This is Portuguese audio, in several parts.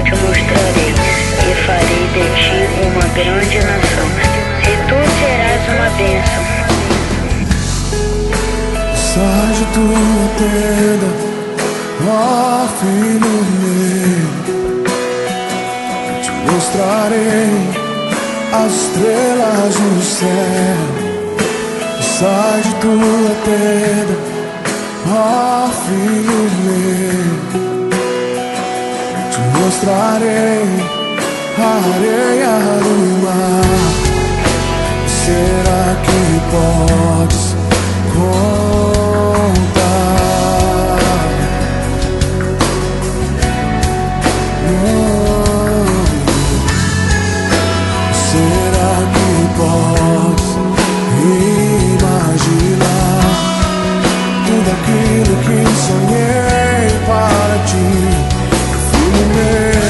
te mostrarei, e farei de ti uma grande nação, e tu serás uma bênção. Sai de tua tenda, ó filho meu, te mostrarei as estrelas do céu. Sai de tua tenda, ó filho meu, te mostrarei a areia do mar. Será que podes contar? Será que podes imaginar tudo aquilo que sonhei para ti, filho meu?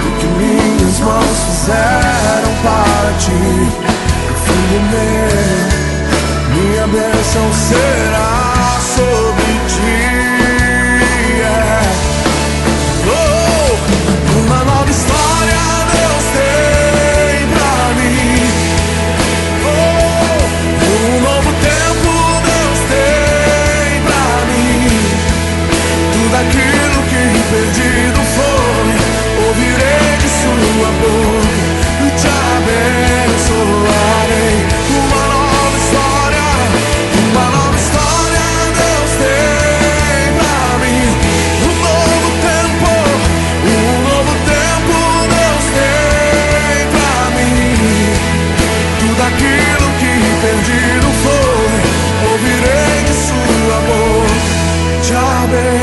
O que minhas mãos fizeram para ti, filho meu, minha bênção será sobre ti. Oh, uma nova história Deus tem pra mim. Oh, um novo tempo Deus tem pra mim. Tudo aquilo que perdido foi, ouvirei de sua boca e te abençoarei. Uma nova história Deus tem pra mim. Um novo tempo Deus tem pra mim. Tudo aquilo que perdido foi, ouvirei de sua boca, te abençoarei.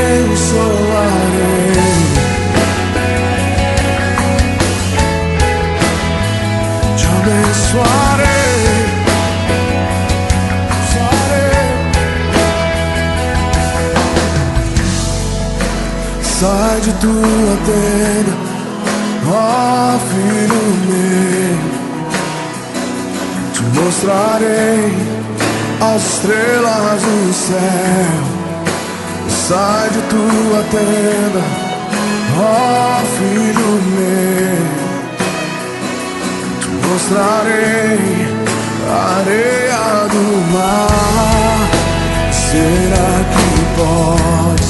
Te abençoarei. Sai de tua tenda, ó filho meu, te mostrarei as estrelas do céu. Sai de tua tenda, ó filho meu, te mostrarei a areia do mar. Será que podes